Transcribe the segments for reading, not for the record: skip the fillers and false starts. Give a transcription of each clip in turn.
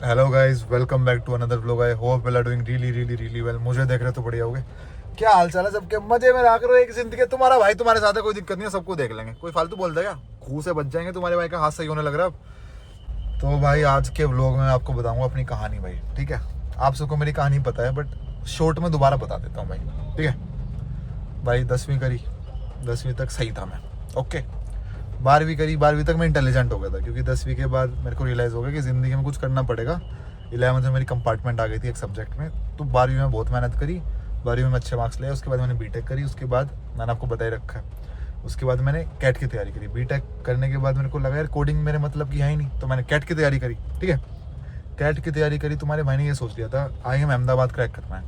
Hello guys, welcome back to another vlog. I hope you are doing really well. मुझे देख रहे तो बढ़िया होगे। क्या हाल चाल है सबके? मजे में रहा करो एक जिंदगी। तुम्हारा भाई तुम्हारे साथ है, कोई दिक्कत नहीं है, सबको देख लेंगे। कोई फालतू बोल देगा, खूह से बच जाएंगे। तुम्हारे भाई का हाथ सही होने लग रहा है अब। तो भाई आज के व्लॉग में आपको बताऊंगा अपनी कहानी भाई, ठीक है। आप सबको मेरी कहानी पता है बट शॉर्ट में दोबारा बता देता हूँ भाई, ठीक है। भाई 10वीं करी, 10वीं तक सही था मैं, ओके। 12वीं करी, 12वीं तक मैं इंटेलिजेंट हो गया था, क्योंकि 10वीं के बाद मेरे को रियलाइज़ हो गया कि ज़िंदगी में कुछ करना पड़ेगा। 11वीं में मेरी कंपार्टमेंट आ गई थी एक सब्जेक्ट में, तो 12वीं में बहुत मेहनत करी। 12वीं में अच्छे मार्क्स लिए, उसके बाद मैंने बीटेक करी। उसके बाद मैंने आपको बताई रखा है, उसके बाद मैंने कैट की तैयारी करी। बीटेक करने के बाद मेरे को लगा यार कोडिंग मेरे मतलब की है ही नहीं, तो मैंने कैट की तैयारी करी, ठीक है। कैट की तैयारी करी। तुम्हारे भाई ने ये सोच लिया था IIM अहमदाबाद क्रैक करना है।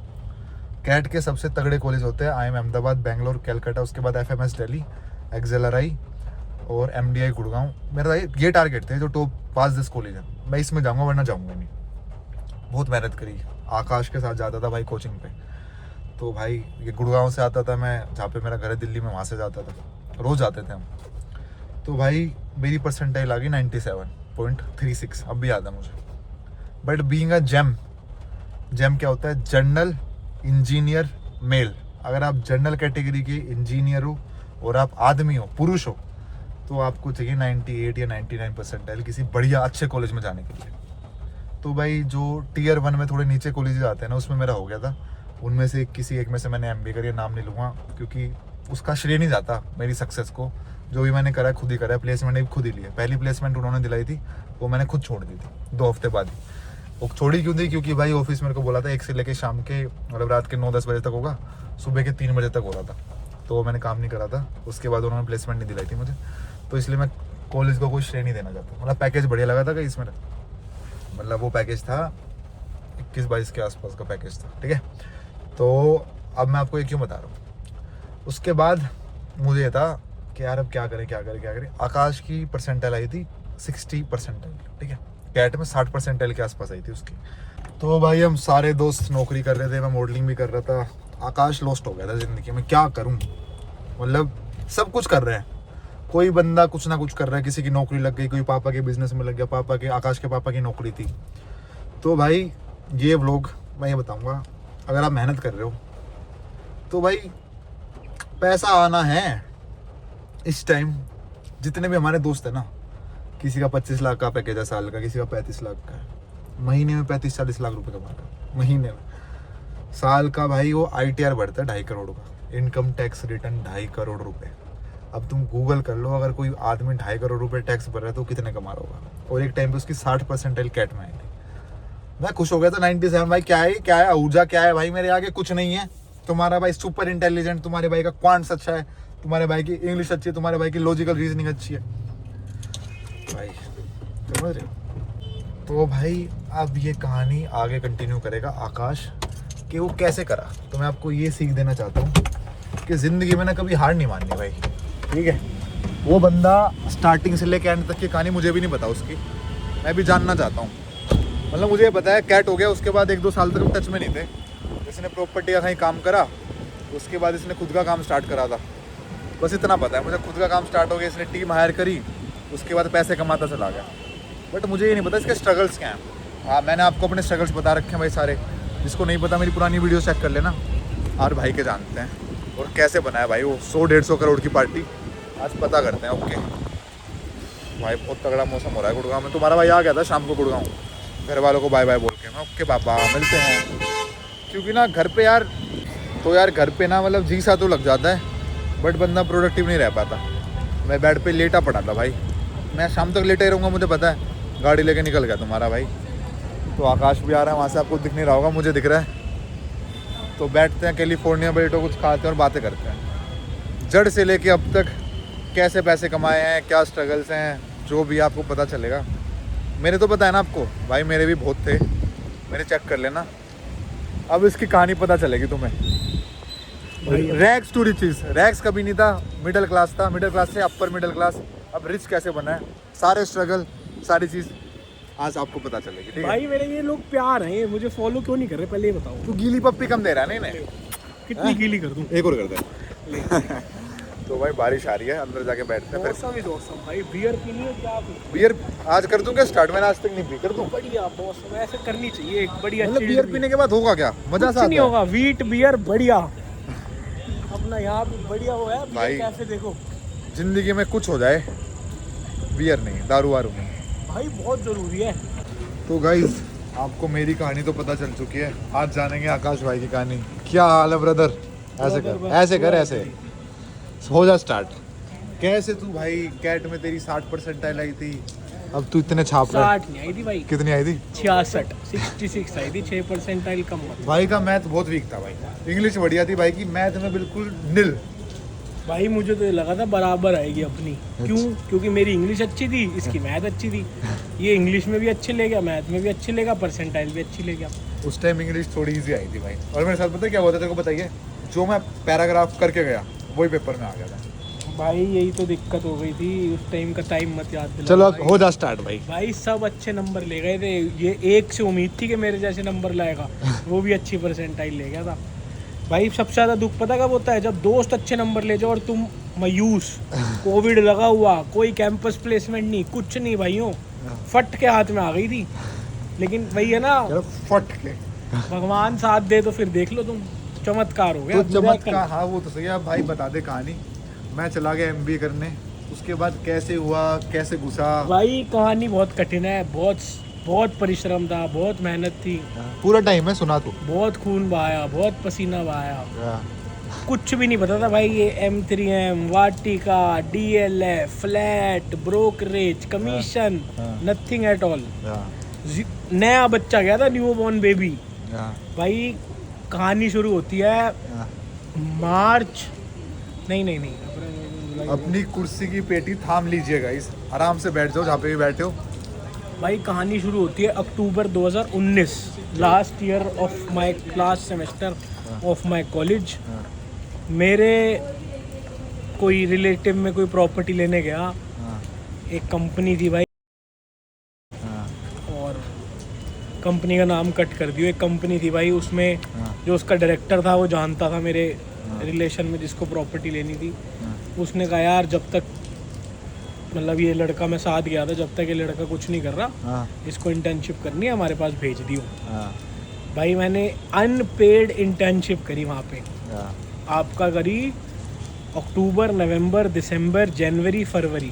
कैट के सबसे तगड़े कॉलेज होते हैं IIM अहमदाबाद, बेंगलोर, कैलकाटा, उसके बाद FMS दिल्ली, XLRI और MDI गुड़गांव। मेरा ये टारगेट थे जो टॉप 5-10 कॉलेज है, मैं इसमें जाऊंगा वरना जाऊंगा नहीं। बहुत मेहनत करी, आकाश के साथ जाता था भाई कोचिंग पे। तो भाई ये गुड़गांव से आता था मैं, जहाँ पे मेरा घर है दिल्ली में, वहाँ से जाता था, रोज़ आते थे हम। तो भाई मेरी परसेंटाइल आ गई 97.36, अब भी याद है मुझे। बट बीइंग अ जेम क्या होता है? General engineer mail. अगर आप जनरल कैटेगरी के इंजीनियर हो और आप आदमी हो, पुरुष हो, तो आपको चाहिए 98 या 99 परसेंटाइल किसी बढ़िया अच्छे कॉलेज में जाने के लिए। तो भाई जो Tier 1 में थोड़े नीचे कॉलेज आते हैं ना, उसमें मेरा हो गया था। उनमें से किसी एक में से मैंने MBA करी, नाम नहीं लूँगा क्योंकि उसका श्रेय नहीं जाता मेरी सक्सेस को। जो भी मैंने करा है खुद ही करा है, प्लेसमेंट भी खुद ही लिया। पहली प्लेसमेंट उन्होंने दिलाई थी, वो मैंने खुद छोड़ दी थी 2 हफ्ते बाद ही। वो छोड़ी क्यों थी? क्योंकि भाई ऑफिस मेरे को बोला था 1 से लेके शाम के मतलब रात के 9-10 बजे तक होगा, सुबह के 3 बजे तक हो रहा था। तो मैंने काम नहीं करा था। उसके बाद उन्होंने प्लेसमेंट नहीं दिलाई थी मुझे, तो इसलिए मैं कॉलेज को कोई श्रेय नहीं देना चाहता। मतलब पैकेज बढ़िया लगा था कि इसमें, मतलब वो पैकेज था 21-22 के आसपास का पैकेज था, ठीक है। तो अब मैं आपको ये क्यों बता रहा हूँ। उसके बाद मुझे ये था कि यार अब क्या करें। आकाश की परसेंटाइल आई थी 60 परसेंटाइल, ठीक है। कैट में 60 परसेंटाइल के आसपास आई थी उसकी। तो भाई हम सारे दोस्त नौकरी कर रहे थे, मैं मॉडलिंग भी कर रहा था। आकाश लॉस्ट हो गया था ज़िंदगी में, क्या करूँ। मतलब सब कुछ कर रहे हैं, कोई बंदा कुछ ना कुछ कर रहा है। किसी की नौकरी लग गई, कोई पापा के बिजनेस में लग गया, आकाश के पापा की नौकरी थी। तो भाई ये व्लॉग मैं ये बताऊंगा, अगर आप मेहनत कर रहे हो तो भाई पैसा आना है इस टाइम। जितने भी हमारे दोस्त हैं ना, किसी का 25 लाख का पैकेज है साल का, किसी का 35 लाख का है, महीने में 35-40 लाख रुपए कमा रहा है महीने में। साल का भाई वो ITR बढ़ता है 2.5 करोड़ का, इनकम टैक्स रिटर्न 2.5 करोड़ रुपए। अब तुम गूगल कर लो, अगर कोई आदमी 2.5 करोड़ रुपए टैक्स भर रहा है तो कितने कमा रहा होगा। और एक टाइम पे उसकी 60 परसेंटाइल कैट में आई थी। मैं खुश हो गया था 97। भाई क्या है ऊर्जा, क्या है भाई मेरे आगे? कुछ नहीं है। तुम्हारा भाई सुपर इंटेलिजेंट, तुम्हारे भाई का क्वांट्स अच्छा है, तुम्हारे भाई की इंग्लिश अच्छी है, तुम्हारे भाई की लॉजिकल रीजनिंग अच्छी है भाई, समझ रहे हो। तो भाई अब ये कहानी आगे कंटिन्यू करेगा आकाश कि वो कैसे करा। तो मैं आपको ये सीख देना चाहता हूँ कि ज़िंदगी में ना कभी हार नहीं माननी भाई, ठीक है। वो बंदा स्टार्टिंग से लेकर एंड तक की कहानी मुझे भी नहीं पता उसकी, मैं भी जानना चाहता हूँ। मतलब मुझे पता है कैट हो गया, उसके बाद 1-2 साल तक हम टच में नहीं थे। इसने प्रॉपर्टी का कहीं काम करा, उसके बाद इसने खुद का काम स्टार्ट करा था, बस इतना पता है मुझे। खुद का काम स्टार्ट हो गया, इसने टीम हायर करी, उसके बाद पैसे कमाता चला गया। बट मुझे ये नहीं पता इसके स्ट्रगल्स क्या हैं। हाँ, मैंने आपको अपने स्ट्रगल्स बता रखे हैं भाई सारे। जिसको नहीं पता मेरी पुरानी वीडियो चेक कर लेना। और भाई के जानते हैं और कैसे बनाया भाई वो 100-150 करोड़ की पार्टी, आज पता करते हैं। ओके भाई, बहुत तगड़ा मौसम हो रहा है गुड़गांव में। तुम्हारा भाई आ गया था शाम को गुड़गांव, घर वालों को बाय बाय बोल के। मैं ओके पापा मिलते हैं, क्योंकि ना घर पे यार, तो यार घर पे ना मतलब जी सा तो लग जाता है, बट बंदा प्रोडक्टिव नहीं रह पाता। मैं बेड पे लेटा पड़ा था भाई, मैं शाम तक लेटे रहूँगा मुझे पता है। गाड़ी लेके निकल गया तुम्हारा भाई। तो आकाश भी आ रहा है वहाँ से, आपको दिख नहीं रहा होगा, मुझे दिख रहा है। तो बैठते हैं कैलिफोर्निया बैठो, कुछ खाते हैं और बातें करते हैं। जड़ से लेके अब तक कैसे पैसे कमाए हैं, क्या स्ट्रगल्स हैं, जो भी आपको पता चलेगा। मेरे तो पता है ना आपको भाई, मेरे भी बहुत थे, मेरे चेक कर लेना। अब इसकी कहानी पता चलेगी तुम्हें। रैग्स टू रिचेस, रैग्स कभी नहीं था, मिडिल क्लास था, मिडिल क्लास से अपर मिडिल क्लास, अब रिच कैसे बना है, सारे स्ट्रगल, सारी चीज़ आज आपको पता चलेगी, ठीक है भाई। मेरे ये लोग प्यार हैं, मुझे फॉलो क्यों नहीं कर रहे पहले ये बताओ। तू गीली पप्पी कम दे रहा है। नहीं कितनी गीली कर दूं? एक और कर दे। तो भाई बारिश आ रही है, अंदर जाके बैठते हैं फिर। मौसम इज ऑसम भाई, बियर पीनी है क्या? बियर आज कर दूं क्या स्टार्ट? मैंने आज तक नहीं पी, कर दूं? बढ़िया मौसम ऐसे करनी चाहिए एक बढ़िया मतलब chilled बियर beer। पीने के बाद होगा क्या? मजा सा नहीं आता होगा, वीट बियर बढ़िया। अपना यहाँ पे बढ़िया वो है भाई। बियर कैफे, देखो है जिंदगी में कुछ हो जाए, बियर नहीं, दारू वारू नहीं। भाई बहुत जरूरी है। तो गाइज आपको मेरी कहानी तो पता चल चुकी है, आज जानेंगे आकाश भाई की कहानी। क्या हाल है ब्रदर? ऐसे कर, ऐसे कर, ऐसे हो जा स्टार्ट। कैसे तू भाई कैट में तेरी 60% आई थी, अब तू इतने छाप रहा है? 60 नहीं आई थी भाई, कितनी आई थी? 66 66 आई थी, 6% कम हुआ। भाई का मैथ बहुत वीक था भाई, इंग्लिश बढ़िया थी भाई की, मैथ में बिल्कुल निल। भाई मुझे तो ये लगा था बराबर आएगी अपनी। क्यों? क्योंकि मेरी इंग्लिश अच्छी थी, इसकी मैथ अच्छी थी। ये इंग्लिश में भी अच्छे ले गया, मैथ में भी अच्छे लेगा, परसेंटाइल भी अच्छी ले गया। उस टाइम इंग्लिश थोड़ी इजी आई थी भाई। और मेरे साथ पता है क्या हुआ था तेरे को? बताइए। जो मैं पैराग्राफ करके गया वही पेपर में आ गया था भाई यही तो दिक्कत हो गई थी उस टाइम का, टाइम मत याद दिला। चलो अब भाई। हो जा स्टार्ट भाई। भाई सब अच्छे नंबर ले गए थे, ये एक से उम्मीद थी कि मेरे जैसे नंबर लाएगा, वो भी अच्छी परसेंटाइल ले गया था। भाई सबसे ज़्यादा दुख पता कब होता है? जब दोस्त अच्छे नंबर ले जाओ और तुम मायूस, कोविड लगा हुआ, कोई कैंपस प्लेसमेंट नहीं, कुछ नहीं भाइयों, फट के हाथ में आ गई थी। लेकिन वही है ना, चलो फट के भगवान साथ दे तो फिर देख लो तुम, चमत्कार हो गया। तो चमत्कार, हाँ वो तो सही है। अब भाई बता दे कहानी। मैं चला गया MBA करने, उसके बाद कैसे हुआ, कैसे घुसा? भाई कहानी बहुत कठिन है, बहुत बहुत परिश्रम था, बहुत मेहनत थी, पूरा टाइम है सुना तू। बहुत खून बहाया, बहुत पसीना बहाया, कुछ भी नहीं पता था भाई। ये M3M, Vatika, DLF, flat, brokerage, commission, nothing at all. नया बच्चा गया था, न्यू बॉर्न बेबी। भाई कहानी शुरू होती है मार्च, नहीं अपनी कुर्सी की पेटी थाम लीजिएगा, इस आराम से बैठ जाओ जहाँ पे भी बैठे हो। भाई कहानी शुरू होती है अक्टूबर 2019, last year of my class semester of my college. मेरे कोई रिलेटिव में कोई प्रॉपर्टी लेने गया, एक कंपनी थी भाई, और कंपनी का नाम कट कर दियो। एक कंपनी थी भाई, उसमें जो उसका डायरेक्टर था वो जानता था मेरे रिलेशन में जिसको प्रॉपर्टी लेनी थी। उसने कहा यार जब तक, मतलब ये लड़का, मैं साथ गया था, जब तक ये लड़का कुछ नहीं कर रहा, इसको इंटर्नशिप करनी है, हमारे पास भेज दियो। भाई मैंने अनपेड इंटर्नशिप करी वहाँ पे, आपका करी अक्टूबर, नवंबर, दिसंबर, जनवरी, फरवरी,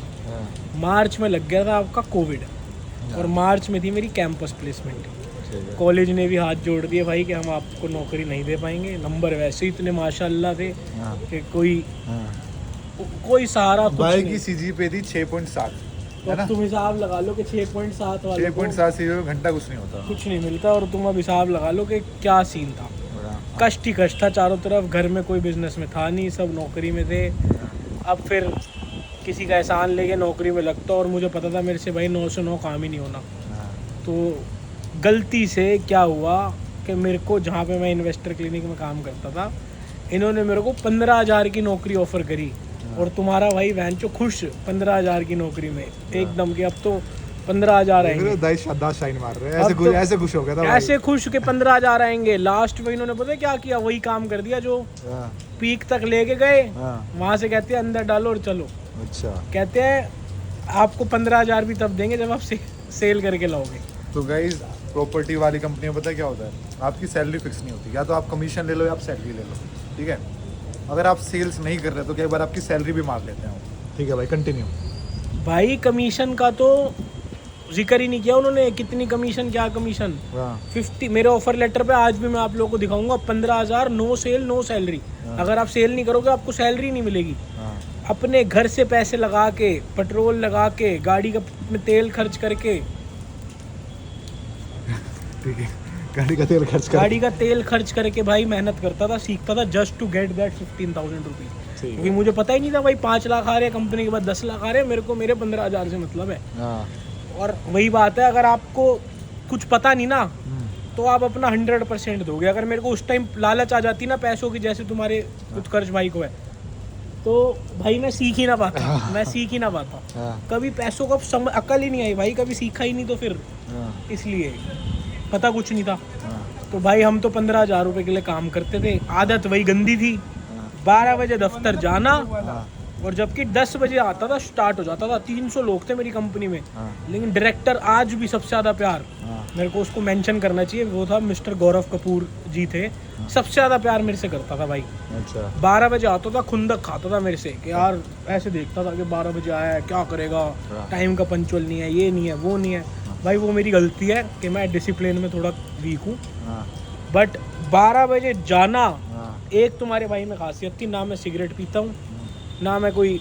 मार्च में लग गया था आपका कोविड, और मार्च में थी मेरी कैंपस प्लेसमेंट। कॉलेज ने भी हाथ जोड़ दिए भाई कि हम आपको नौकरी नहीं दे पाएंगे, नंबर वैसे ही इतने माशाल्लाह थे कि कोई सहारा कुछ भाई नहीं। की CGPA थी 6.7, तो है ना? अब तुम हिसाब लगा लो कि 6.7 वाले 6.7 CGPA में घंटा कुछ नहीं होता। कुछ नहीं मिलता, और तुम अब हिसाब लगा लो कि क्या सीन था। कष्ट ही कष्ट था चारों तरफ, घर में कोई बिजनेस में था नहीं, सब नौकरी में थे। अब फिर किसी का एहसान लेके नौकरी में लगता, और मुझे पता था मेरे से भाई 9 से 9 काम ही नहीं होना। तो गलती से क्या हुआ कि मेरे को, जहाँ पे मैं इन्वेस्टर क्लिनिक में काम करता था, इन्होंने मेरे को 15,000 की नौकरी ऑफर करी, और तुम्हारा भाई वैन चो खुश 15,000 की नौकरी में एकदम कि अब तो 15,000 आएंगे। दास शाइन मार रहे हैं, ऐसे खुश हो गया था भाई। ऐसे खुश के 15,000 आएंगे। लास्ट में इन्होंने पता है क्या किया? वही काम कर दिया जो पीक तक लेके गए, वहां से कहते हैं अंदर डालो और चलो। अच्छा, कहते हैं आपको 15,000 भी तब देंगे जब आप सेल करके लाओगे। तो गाइज प्रॉपर्टी वाली कंपनी में पता है क्या होता है? आपकी सैलरी फिक्स नहीं होती, या तो आप कमीशन ले लो या आप सैलरी ले लो, ठीक है? अगर आप सेल्स नहीं कर रहे तो कई बार आपकी सैलरी भी मार लेते हैं। ठीक है भाई, कंटिन्यू। भाई कमीशन का तो जिक्र ही नहीं किया उन्होंने, कितनी कमीशन, क्या कमीशन। 50 मेरे ऑफर लेटर पे आज भी मैं आप लोगों को दिखाऊंगा, 15,000, नो सेल नो सैलरी। अगर आप सेल नहीं करोगे आपको सैलरी नहीं मिलेगी। अपने घर से पैसे लगा के, पेट्रोल लगा के, गाड़ी का में तेल खर्च करके, ठीक है, गाड़ी का तेल खर्च करके भाई मेहनत करता था, सीखता था, just to get that 15,000 rupees. क्योंकि मुझे पता ही नहीं था भाई 5 लाख आ रहे हैं, कंपनी के बाद 10 लाख आ रहे हैं, मेरे को मेरे 15,000 से मतलब है। और वही बात है, अगर आपको कुछ पता नहीं ना तो आप अपना 100% दोगे। अगर मेरे को उस टाइम लालच आ जाती ना पैसों की, जैसे तुम्हारे कुछ कर्ज भाई को है, तो भाई मैं सीख ही ना पाता। कभी पैसों का अकल ही नहीं आई भाई, कभी सीखा ही नहीं, तो फिर इसलिए पता कुछ नहीं था। तो भाई हम तो 15,000 रुपए के लिए काम करते थे। आदत वही गंदी थी, 12 बजे दफ्तर जाना, और जबकि 10 बजे आता था, स्टार्ट हो जाता था। 300 लोग थे मेरी कंपनी में, हाँ। लेकिन डायरेक्टर आज भी सबसे ज़्यादा प्यार, हाँ। मेरे को उसको मेंशन करना चाहिए, वो था मिस्टर गौरव कपूर जी थे। सबसे ज़्यादा प्यार मेरे से करता था भाई। अच्छा 12 बजे आता था, खुंदक खाता था मेरे से कि यार, ऐसे देखता था कि 12 बजे आया है, क्या करेगा, हाँ। टाइम का पंचुअल नहीं है, ये नहीं है, वो नहीं है। भाई वो मेरी गलती है कि मैं डिसिप्लिन में थोड़ा वीक हूँ, हाँ। बट 12 बजे जाना, हाँ। एक तुम्हारे भाई में खासियत थी, ना मैं सिगरेट पीता हूँ, ना मैं कोई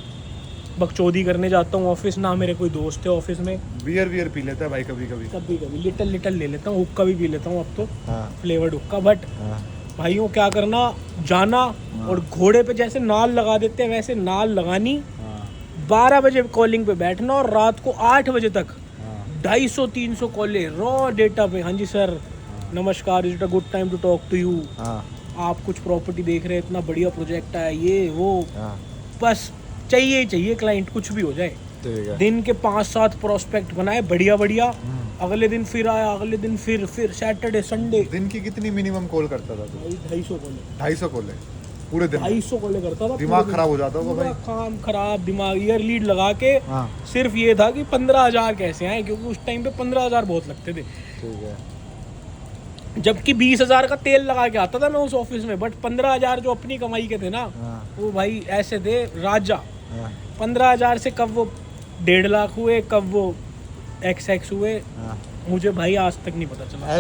बकचोदी करने जाता हूँ ऑफिस, ना मेरे कोई दोस्त है ऑफिस में। बियर पी लेता है भाई कभी कभी। कभी कभी लिटल ले लेता हूँ, हुक्का भी पी लेता हूँ अब तो, हाँ। फ्लेवर्ड हुक्का। बट हाँ। भाइयों क्या करना, जाना और घोड़े पे जैसे नाल लगा देते हैं वैसे नाल लगानी, हाँ। 12 बजे कॉलिंग पे बैठना और रात को 8 बजे तक हाँ। 250-300 कॉलें रॉ डेटा पे। हाँ जी सर, नमस्कार, is it a good time to talk to you, हाँ। आप कुछ प्रॉपर्टी देख रहे हैं, इतना बढ़िया प्रोजेक्ट है, ये वो। हाँ। बस चाहिए ही चाहिए, क्लाइंट कुछ भी हो जाए। ठीक है। दिन के 5-7 प्रोस्पेक्ट बनाए बढ़िया बढ़िया, अगले दिन फिर आया, अगले दिन फिर सैटरडे संडे। दिन की कितनी मिनिमम कॉल करता था तू? 250 कॉलें, 250 कॉल पूरे दिन में? 250 कॉलें करता था। दिमाग पूरे खराब हो दिन। जाता होगा पूरा भाई। काम खराब, दिमाग ईयर लीड लगा के। हाँ। सिर्फ ये था कि 15,000 कैसे आए, क्योंकि उस टाइम पे 15,000 बहुत लगते थे, ठीक है। जबकि 20,000 का तेल लगा के आता था मैं उस ऑफिस में। बट 15,000 जो अपनी कमाई के थे ना, हाँ। वो भाई ऐसे थे राजा। हाँ। 15,000 से कब वो 1.5 लाख हुए, कब वो XX हुए, हाँ। मुझे भाई आज तक नहीं पता चला।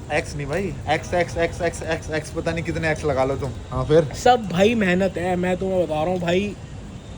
एक्स नहीं भाई, एक्स पता नहीं कितने एक्स लगा लो तुम। हाँ फिर? सब भाई मेहनत है, मैं तुम्हें बता रहा हूँ भाई।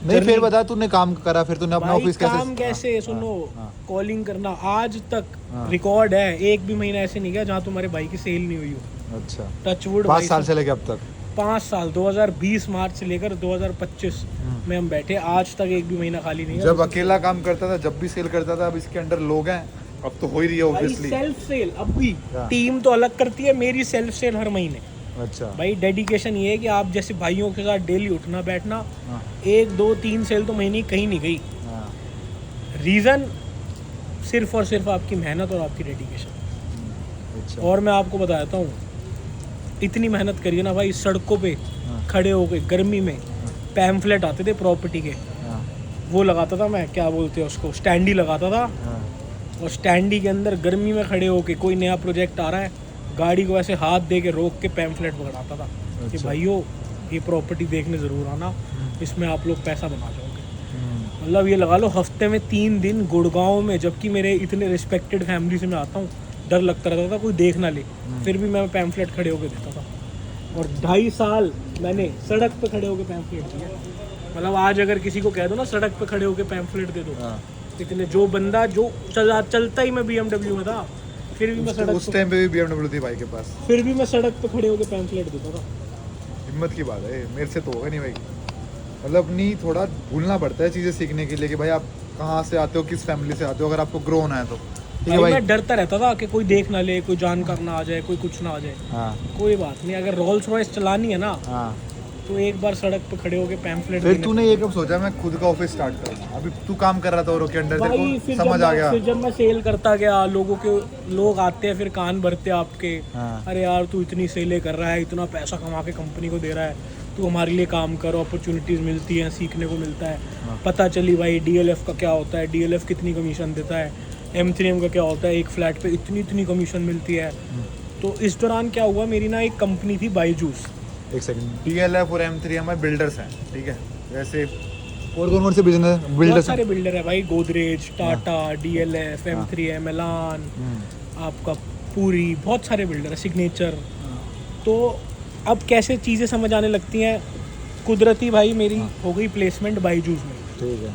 नहीं फिर बता, तूने काम करा, फिर तूने अपना भाई ऑफिस कैसे? काम कैसे, सुनो, हाँ। कॉलिंग करना आज तक हाँ। रिकॉर्ड है। एक भी महीना ऐसे नहीं गया जहाँ तुम्हारे भाई की सेल नहीं हुई हो। अच्छा। टचवुड 5 साल से लेके अब तक? 5 साल, 2020 मार्च से लेकर 2025 में हम बैठे, आज तक एक भी महीना खाली नहीं है। जब अकेला काम करता था, जब भी सेल करता था, अब इसके अंडर लोग हैं, अब तो हो ही रही है ऑब्वियसली। सेल्फ सेल अब भी क्या? टीम तो अलग करती है, मेरी सेल्फ सेल हर महीने। अच्छा भाई डेडिकेशन ये है कि आप जैसे भाइयों के साथ डेली उठना बैठना। हाँ। 1 2 3 सेल तो महीने कहीं नहीं गई। हाँ। रीज़न सिर्फ और सिर्फ आपकी मेहनत और आपकी डेडिकेशन। अच्छा। और मैं आपको बताता हूँ, इतनी मेहनत करिए ना भाई, सड़कों पे हाँ। खड़े होके गर्मी में पैम्फलेट आते थे प्रॉपर्टी के, हाँ। वो लगाता था मैं, क्या बोलते हैं उसको, स्टैंडी लगाता था। हाँ। और स्टैंडी के अंदर गर्मी में खड़े होके कोई नया प्रोजेक्ट आ रहा है, गाड़ी को ऐसे हाथ दे के रोक के पैम्फलेट पकड़ाता था कि अच्छा। भाइयों ये प्रॉपर्टी देखने ज़रूर आना, इसमें आप लोग पैसा बना जाओगे। मतलब ये लगा लो हफ्ते में 3 दिन गुड़गांव में, जबकि मेरे इतने रिस्पेक्टेड फैमिली से मैं आता हूँ, डर लगता रहता था कोई देख ना ले, फिर भी मैं पैम्फलेट खड़े होके देता था। और 2.5 साल मैंने सड़क पे खड़े होके पैम्फलेट दिया। मतलब आज अगर किसी को कह दो ना सड़क पे खड़े होके पैम्फलेट दे दो, हाँ। इतने जो बंदा जो चलता ही मैं BMW में था, फिर भी मैं सड़क उस टाइम पे भी BMW थी भाई के पास, फिर भी मैं सड़क पे खड़े होके पैम्फलेट देता था। हिम्मत की बात है, मेरे से तो होगा नहीं भाई। मतलब अपनी थोड़ा भूलना पड़ता है चीज़ें सीखने के लिए कि भाई आप कहाँ से आते हो, किस फैमिली से आते हो, अगर आपको ग्रो होना है तो। ठीक है भाई भाई। मैं डरता रहता था कि कोई देख ना ले, कोई जानकार ना आ जाए, कोई कुछ ना आ जाए। हाँ। कोई बात नहीं, अगर रोल्स रॉयस चलानी है ना, हाँ। तो एक बार सड़क पे खड़े होके पैम्फलेट फिर तूने ये कब सोचा मैं खुद का ऑफिस स्टार्ट करूँ? अभी तू काम कर रहा था और के अंडर, तेरे भाई को फिर समझ आ गया? फिर जब मैं सेल करता गया, लोग आते हैं, फिर कान भरते हैं आपके, हाँ। अरे यार तू इतनी सेलें कर रहा है, इतना पैसा कमा के कंपनी को दे रहा है, तू हमारे लिए काम कर, अपॉर्चुनिटीज़ मिलती हैं, सीखने को मिलता है। हाँ। पता चली भाई DLF का क्या होता है, DLF कितनी कमीशन देता है, M3M का क्या होता है, एक फ्लैट पे इतनी कमीशन मिलती है। तो इस दौरान क्या हुआ, मेरी ना एक कंपनी थी बायजूस। एक सेकंड, DLF और M3M बिल्डर्स हैं, ठीक है? वैसे और कौन से बिजनेस बहुत बिल्डर्स सारे बिल्डर है भाई, गोदरेज, टाटा, DLF, M3M, एलान, आपका पूरी, बहुत सारे बिल्डर है, सिग्नेचर। तो अब कैसे चीज़ें समझ आने लगती हैं, कुदरती भाई मेरी हो गई प्लेसमेंट बायजूस में। ठीक है।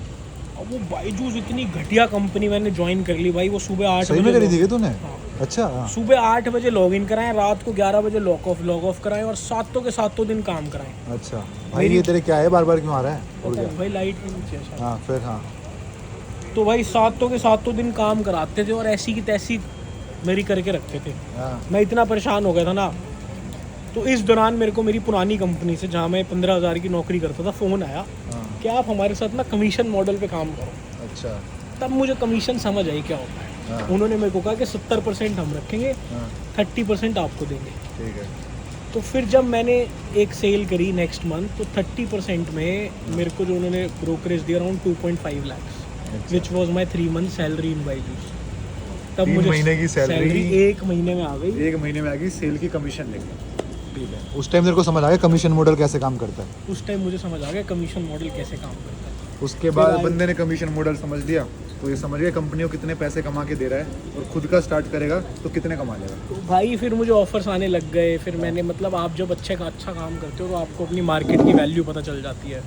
अब वो बायजूस इतनी घटिया कंपनी मैंने ज्वाइन कर ली भाई। वो सुबह 8 सही में करी थी क्या तूने? अच्छा। हाँ। सुबह 8 बजे लॉग इन कराएं, रात को 11 बजे लॉग ऑफ कराएं, और सातों के सातों दिन काम कराएं। अच्छा भाई, ये तेरे क्या है, बार बार क्यों आ रहा है? पता है भाई, लाइट के नीचे है शायद। हाँ फिर। हाँ। तो भाई सातों के सातों दिन काम कराते थे और ऐसी की तैसी मेरी करके रखते थे। हाँ। मैं इतना परेशान हो गया था ना। तो इस दौरान मेरे को मेरी पुरानी कंपनी से, जहाँ मैं 15,000 की नौकरी करता था, फ़ोन आया कि आप हमारे साथ ना कमीशन मॉडल पे काम करो। अच्छा। तब मुझे कमीशन समझ आई क्या होता है। उन्होंने मेरे को कहा कि 70% हम रखेंगे, 30% आपको देंगे। ठीक है। तो फिर जब मैंने एक सेल करी नेक्स्ट मंथ तो 30% में मेरे को जो उन्होंने ब्रोकरेज दिया around 2.5 lakhs which was my 3 month salary in Byju's. तब 3 मुझे महीने की सैलरी एक महीने में आ गई। 1 महीने में आ गई सेल की कमीशन लेके। ठीक है, उस टाइम मेरे को समझ आ गया कमीशन मॉडल कैसे काम करता है। उस टाइम मुझे समझ आ गया कमीशन मॉडल कैसे काम करता है। उसके बाद बंदे ने कमीशन मॉडल समझ लिया तो ये समझ गया कंपनी को कितने पैसे कमा के दे रहा है और खुद का स्टार्ट करेगा तो कितने कमा लेगा। तो भाई फिर मुझे ऑफर्स आने लग गए। फिर मैंने मतलब आप जब अच्छा काम करते हो तो आपको अपनी मार्केट की वैल्यू पता चल जाती है।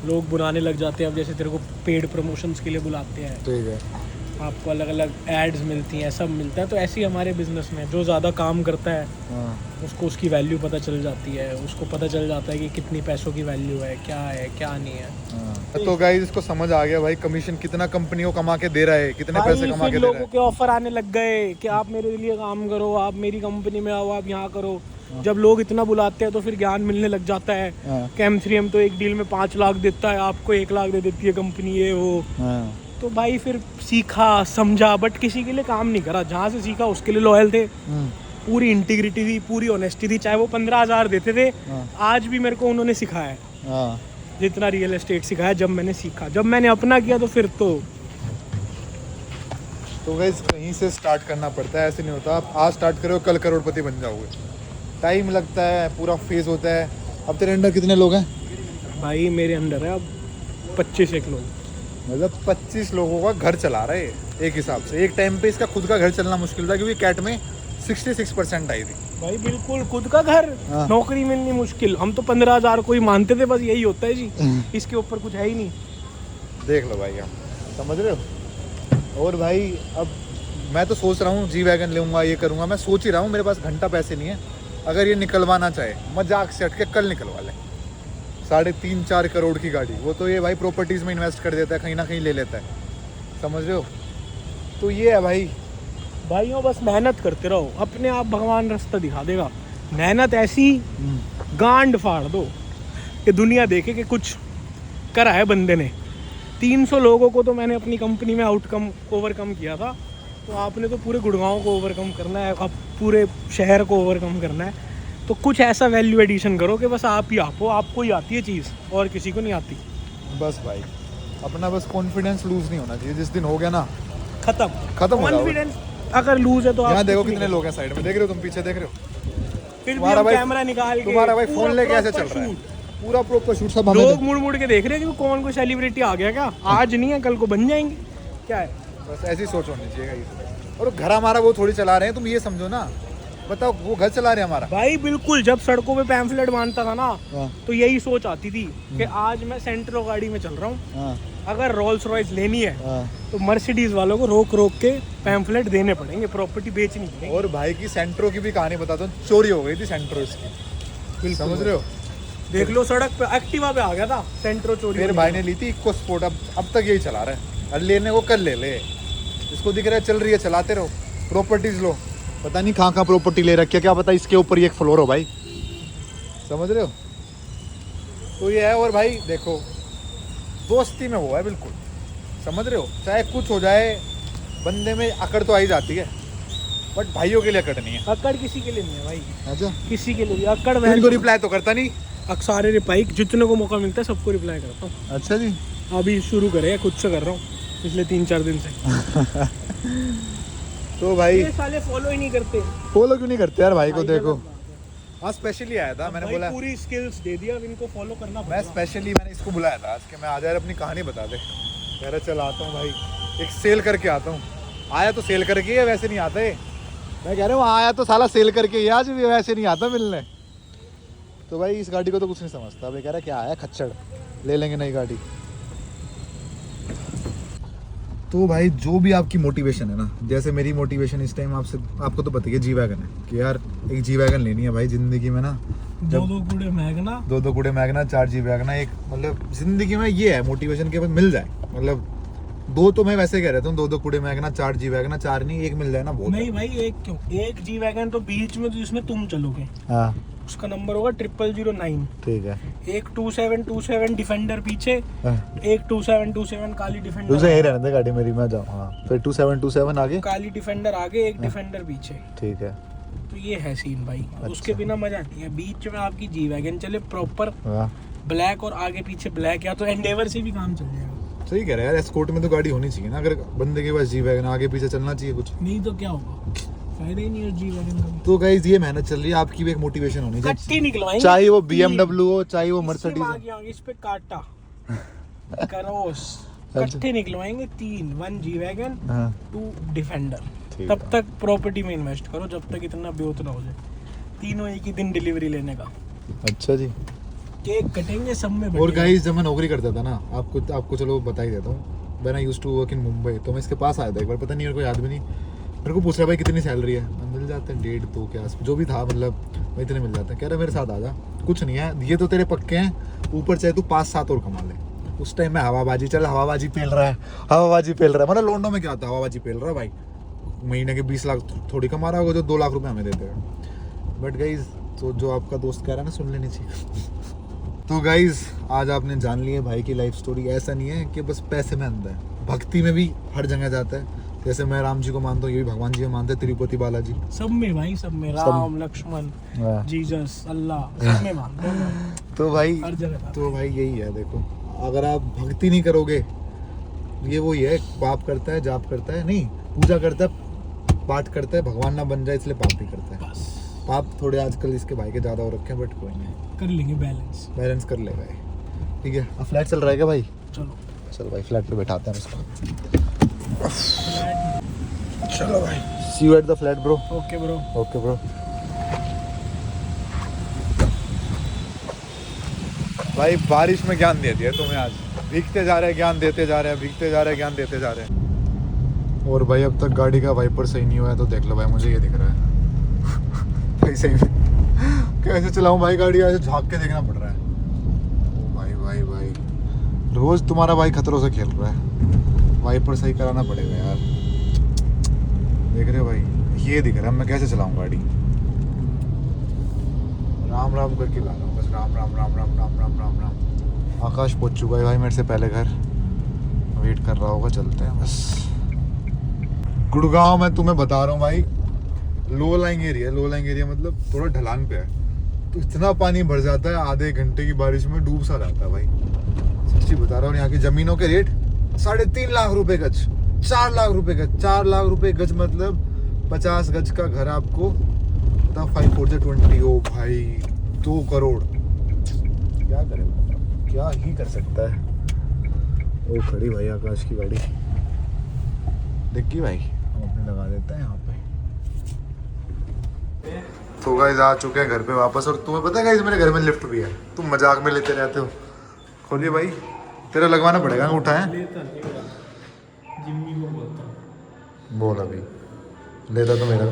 लोग बुलाने लग जाते हैं। अब जैसे तेरे को पेड प्रमोशंस के लिए बुलाते हैं, ठीक है, आपको अलग अलग एड्स मिलती हैं, सब मिलता है। तो ऐसे ही हमारे बिजनेस में जो ज़्यादा काम करता है उसको उसकी वैल्यू पता चल जाती है। उसको पता चल जाता है कि कितनी पैसों की वैल्यू है क्या नहीं है। तो गाइस इसको समझ आ गया भाई कमीशन कितना कंपनी को कमा के दे रहा है, कितने पैसे कमा के दे रहा लोगों के ऑफर आने लग गए कि आप मेरे लिए काम करो, आप मेरी कंपनी में आओ, आप यहाँ करो। जब लोग इतना बुलाते हैं तो फिर ज्ञान मिलने लग जाता है कि M3M तो एक डील में 5 लाख देता है, आपको 1 लाख दे देती है कंपनी, ये वो। तो भाई फिर सीखा समझा बट किसी के लिए काम नहीं करा। जहाँ से सीखा उसके लिए लॉयल थे, पूरी इंटीग्रिटी थी, पूरी ऑनेस्टी थी। चाहे वो 15,000 देते थे, आज भी मेरे को उन्होंने सिखाया जितना रियल एस्टेट सिखाया जब मैंने सीखा। जब मैंने अपना किया तो फिर तो गाइस कहीं से स्टार्ट करना पड़ता है, ऐसे नहीं होता आप आज स्टार्ट करो कल करोड़पति बन जाओगे। टाइम लगता है, पूरा फेज होता है। अब तेरे अंडर कितने लोग हैं? भाई मेरे अंडर है अब 25 लोग, मतलब 25 लोगों का घर चला रहा है एक हिसाब से। एक टाइम पे इसका खुद का घर चलना मुश्किल था क्योंकि कैट में 66% आई थी। भाई बिल्कुल खुद का घर, नौकरी मिलनी मुश्किल। हम तो 15,000 को ही मानते थे, बस यही होता है जी, इसके ऊपर कुछ है ही नहीं। देख लो भाई, आप समझ रहे हो। और भाई अब मैं तो सोच रहा हूँ जी वैगन लूँगा, ये करूँगा। मैं सोच ही रहा हूँ, मेरे पास घंटा पैसे नहीं है। अगर ये निकलवाना चाहे मजाक से हट के कल निकलवा ले। 3.5-4 करोड़ की गाड़ी, वो तो ये भाई प्रॉपर्टीज़ में इन्वेस्ट कर देता है, कहीं ना कहीं ले लेता है, समझ रहे हो। तो ये है भाई, भाइयों बस मेहनत करते रहो, अपने आप भगवान रास्ता दिखा देगा। मेहनत ऐसी गांड फाड़ दो कि दुनिया देखे कि कुछ करा है बंदे ने। 300 लोगों को तो मैंने अपनी कंपनी में ओवरकम किया था, तो आपने तो पूरे गुड़गांव को ओवरकम करना है, अब पूरे शहर को ओवरकम करना है। तो कुछ ऐसा वैल्यू एडिशन करो कि बस आप ही आपको ही आती है चीज़ और किसी को नहीं आती। बस भाई अपना बस कॉन्फिडेंस लूज नहीं होना चाहिए। जिस दिन हो गया ना खत्म हो कॉन्फिडेंस अगर लूज है तो यहाँ देखो कितने लोग हैं साइड में, देख रहे हो तुम, पीछे देख रहे हो। फिर भी हम कैमरा निकाल के तुम्हारा भाई फोन लेके ऐसे चल रहा है, पूरा प्रॉपर शूट। सब लोग मुड़ के देख रहे हैं कि कौन कोई सेलिब्रिटी आ गया क्या, आज नहीं है कल को बन जाएंगे, क्या है। बस ऐसी सोच होनी चाहिए। और घर हमारा वो थोड़ी चला रहे हैं, तुम ये समझो ना। बताओ वो घर चला रहे हैं हमारा। भाई बिल्कुल, जब सड़कों पे पैम्फलेट बांधता था ना तो यही सोच आती थी कि आज मैं सेंट्रो गाड़ी में चल रहा हूँ, अगर रोल्स रॉयस लेनी है तो मर्सिडीज वालों को रोक के पैम्फलेट देने पड़ेंगे, प्रॉपर्टी बेचनी पड़ेगी। और भाई की सेंट्रो की भी कहानी बताता हूँ, चोरी हो गई थी सेंट्रो इसकी, समझ रहे हो। देख लो सड़क पे एक्टिवा पे आ गया था सेंट्रो चोरी। मेरे भाई ने ली थी इको स्पोर्ट, अब तक यही चला रहा है। और लेने को कल ले, इसको दिख रहा है चल रही है, चलाते रहो। प्रॉपर्टीज लो, पता नहीं कहाँ प्रॉपर्टी ले रखी है, क्या पता इसके ऊपर ही एक फ्लोर हो भाई, समझ रहे हो। तो ये है। और भाई देखो दोस्ती में वो है बिल्कुल, समझ रहे हो। चाहे कुछ हो जाए बंदे में अकड़ तो आई जाती है, बट भाइयों के लिए अकड़ नहीं है। अकड़ किसी के लिए नहीं है भाई। अच्छा, किसी के लिए अकड़ इनको रिप्लाई तो करता नहीं। सारे रिप्लाई जितने को मौका मिलता है सबको रिप्लाई करता हूँ। अच्छा जी, अभी शुरू करे, खुद से कर रहा हूँ पिछले 3-4 दिन से। तो भाई ये साले फॉलो ही नहीं करते। फॉलो क्यों नहीं करते यार भाई को, देखो। हाँ स्पेशली आया था, मैंने बोला पूरी स्किल्स दे दिया, अब इनको फॉलो करना पड़ेगा। मैं स्पेशली मैंने इसको बुलाया था आज कि मैं आज यार अपनी कहानी बता दे। कह रहा चल आता हूँ भाई, एक सेल करके आता हूँ। आया तो सेल करके ही, वैसे नहीं आते। मैं कह रहा हूँ आया तो साला सेल करके ही, आज भी वैसे नहीं आता मिलने। तो भाई इस गाड़ी को तो कुछ नहीं समझता। भाई कह रहा क्या आया खच्चड़, ले लेंगे नई गाड़ी। तो भाई जो भी आपकी मोटिवेशन है ना, जैसे मेरी मोटिवेशन इस टाइम आपको तो पता ही है जी वैगन है कि यार एक जी वैगन लेनी है भाई जिंदगी में ना। 2 कूड़े मैगना, 2 कूड़े मैगना, 4 जी वैगना, एक मतलब जिंदगी में ये है मोटिवेशन के, बस मिल जाए। मतलब 2 तो मैं वैसे कह रहा था, 2 कूड़े मैगना, 4 जी वैगना, 4 नहीं 1 मिल जाए ना बहुत। नहीं भाई 1 क्यों, 1 जी वैगन तो बीच में जिसमें तुम चलोगे, हाँ उसका नंबर होगा 0009। ठीक है। एक 2727 डिफेंडर पीछे, एक 2727 काली डिफेंडर। तुझे यही रहने दे गाड़ी मेरी, मैं जाऊँ। हाँ फिर 2727 आगे, काली डिफेंडर आगे, एक डिफेंडर पीछे। ठीक है। तो ये है सीन भाई। उसके बिना मजा नहीं है। बीच में आपकी जी वैगन चले प्रॉपर ब्लैक और आगे पीछे ब्लैक, या तो एंडेवर से भी काम चल जाएगा। सही कह रहे हैं यार, एस्कॉर्ट में तो गाड़ी होनी चाहिए ना, अगर बंदे के पास जी वैगन आगे पीछे चलना चाहिए कुछ, नहीं तो क्या होगा, फायदा ही नहीं है जी वैगन का। तो गाइस ये मेहनत चल रही है, आपकी भी एक मोटिवेशन होनी कट्टी चाहिए, निकलवाएंगे, चाहे वो BMW हो चाहे वो इससे मर्सिडीज हो। आगे आगे इस पे काटा करोस कट्टे निकलवाएंगे 3, 1 जी वैगन, 2 डिफेंडर। ठीक तब है। तक प्रॉपर्टी में इन्वेस्ट करो जब तक इतना ब्योत ना हो जाए। तीनों एक ही दिन डिलीवरी लेने का, अच्छा जी। केक कटेंगे सब में और बढ़िया। गाइस जब मैं नौकरी करता था ना, आपको चलो बता ही देता हूँ, when I used to work in Mumbai, तो मैं इसके पास आया था एक बार, पता नहीं मेरे को याद भी नहीं, मेरे को पूछ रहा भाई कितनी सैलरी है, मिल जाते हैं 1.5-2 के आस, जो भी था मतलब मैं इतने मिल जाते हैं। कह रहा मेरे साथ आ जा, कुछ नहीं है ये तो तेरे पक्के हैं, ऊपर चाहे तू 5-7 और कमा ले। उस टाइम में हवाबाजी, चल हवाबाजी पेल रहा है, मतलब लोंडो में क्या होता है, हवाबाजी पेल रहा है भाई, महीने के 20 लाख थोड़ी कमा रहा होगा जो 2 लाख रुपए हमें देते हैं। बट गाइज तो जो आपका दोस्त कह रहा है ना, सुन लेनी चाहिए। तो गाइज आज आपने जान लिया भाई की लाइफ स्टोरी। ऐसा नहीं है कि बस पैसे में अंधा है, भक्ति में भी हर जगह जाता है। जैसे मैं राम जी को मानता हूँ, ये भी भगवान जी को मानते हैं, तिरुपति बालाजी, सब में भाई, सब में राम लक्ष्मण जीसस अल्लाह सब में मानते हैं तो भाई हर जगह। तो भाई यही है, देखो अगर आप भक्ति नहीं करोगे, ये वही है, पाप करता है, जाप करता है, नहीं पूजा करता है, पाठ करता है, भगवान ना बन जाए इसलिए पाप भी करता है। बस पाप थोड़े आजकल इसके भाई के ज़्यादा हो रखे हैं, बट कोई नहीं, कर लेंगे बैलेंस कर लेगा ये। ठीक है, अब फ्लैट चल रहा है क्या भाई? चलो चलो भाई फ्लैट पे बैठाते हैं उसको। चलो भाई, see you at the flat bro. Okay bro. Okay bro. भाई बारिश में ज्ञान दे दिया तुम्हें आज, भीगते जा रहे हैं ज्ञान देते जा रहे हैं, भीगते जा रहे हैं ज्ञान देते जा रहे हैं। और भाई अब तक गाड़ी का वाइपर सही नहीं हुआ है, तो देख लो भाई मुझे ये दिख रहा है भाई सही में कैसे चलाऊं भाई गाड़ी, ऐसे झांक के देखना पड़ रहा है। ओ भाई भाई भाई, रोज तुम्हारा भाई खतरों से खेल रहा है, वाइपर सही कराना पड़ेगा यार। देख रहे हो भाई, ये दिख रहा है मैं कैसे चलाऊं गाड़ी, राम राम करके ला रहा हूँ बस, राम राम राम राम राम राम राम राम। आकाश पहुंच चुका है भाई मेरे से पहले घर, वेट कर रहा होगा, चलते हैं बस। गुड़गांव में तुम्हें बता रहा हूँ भाई, लो लाइंग एरिया मतलब थोड़ा ढलान पे है, तो इतना पानी भर जाता है, आधे घंटे की बारिश में डूब सा जाता है भाई। सच्ची बता रहा हूँ, यहाँ की जमीनों के रेट 3.5 लाख रुपए गज, 4 लाख रुपए गज, 4 लाख रुपए गज मतलब 50 गज का घर आपको 5 4 20। ओ भाई 2 करोड़, क्या करे, क्या ही कर सकता है। वो खड़ी भाई आकाश की गाड़ी, देखिए भाई हम अपने लगा देते हैं यहाँ पे। तो गाइस आ चुके हैं घर पे वापस, और तुम्हें पता है गाइस मेरे घर में लिफ्ट भी है, तुम मजाक में लेते रहते हो। खोलिए भाई, तेरा लगवाना पड़ेगा, उठाएं। जिम्मी को बोलता हूँ, बोल अभी लेता तो मेरा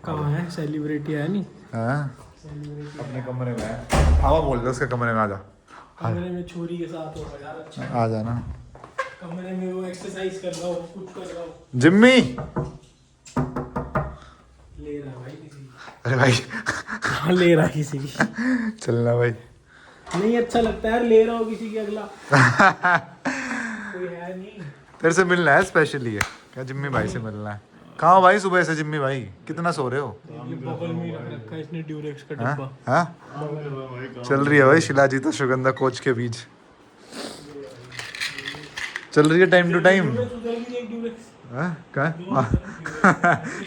कहाँ है सेलिब्रिटी है नहीं, हाँ अपने कमरे में है, हवा बोल दे उसके कमरे में, आ जा कमरे में छोरी के साथ होगा यार, अच्छा आ जाना। कमरे में वो एक्सरसाइज कर रहा हो, कुछ कर रहा हो, जिम्मी, ले रहा है भाई किसी की। अरे भाई हाँ ले रहा है किसी की, चलना भाई, नहीं अच्छा लगता है यार, ले रहा हो किसी की, अगला कोई है नहीं। तेरे से मिलना है स्पेशली है क्या, जिम्मी भाई से मिलना है। कहाँ हो भाई सुबह से जिम्मी भाई, कितना सो रहे हो? ये बगल में ही रख रखा है इसने ड्यूरेक्स का हाँ डब्बा। हाँ चल रही है भाई शिलाजीत और सुगंधा कोच के बीच, चल रही है टाइम टू टाइम।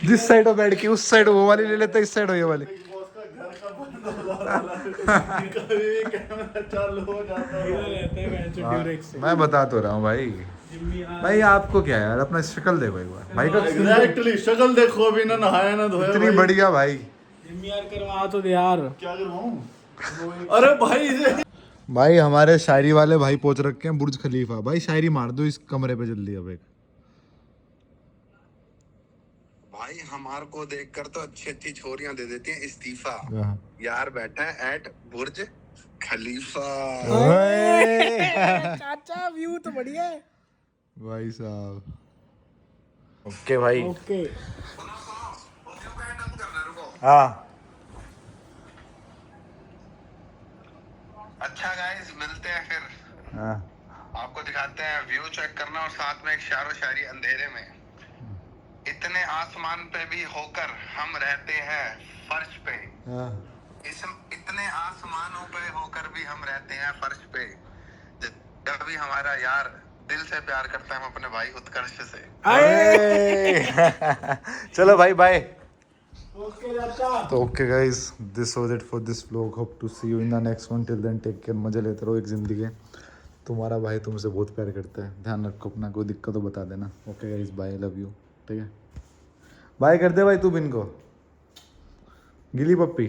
जिस साइड हो बैठ के, उस साइड वो वाली ले लेता, इस साइड हो ये वाली। मैं बता तो रहा हूँ भाई, भाई आपको क्या यार, अपना शक्ल देखो एक बार भाई का, एग्जैक्टली शक्ल देखो, अभी ना नहाया ना धोया इतनी बढ़िया भाई। जिम्मी यार करवा तो दे यार, क्या करवाऊं? अरे भाई इसे भाई हमारे शायरी वाले भाई पहुंच रखे हैं बुर्ज खलीफा, भाई शायरी मार दो इस कमरे पे जल्दी अब एक। भाई हमार को देखकर तो अच्छी अच्छी छोरियां दे देती हैं इस्तीफा, हाँ। यार बैठा है एट बुर्ज खलीफा। ओए। चाचा व्यू तो बढ़िया है भाई साहब, ओके भाई, ओके। हाँ अच्छा गाइस मिलते हैं फिर, हाँ आपको दिखाते हैं व्यू, चेक करना और साथ में एक शायरो शायरी अंधेरे में। इतने आसमान पे भी होकर हम रहते हैं फर्श पे। हाँ। इस इतने आसमानों पे होकर भी हम रहते हैं फर्श पे। जब भी हमारा यार दिल से प्यार करता है हम अपने भाई उत्कर्ष से। अरे चलो भाई बाय। तो okay guys, this was it for this vlog. Hope to see you in the next one. Till then take care, मजे लेते रहो एक जिंदगी। तुम्हारा भाई तुमसे बहुत प्यार करता है, ध्यान रखो अपना, कोई दिक्कत हो बता देना। Okay guys bye, love you. ठीक है, बाय कर दे भाई तू बिन को, गिली पप्पी।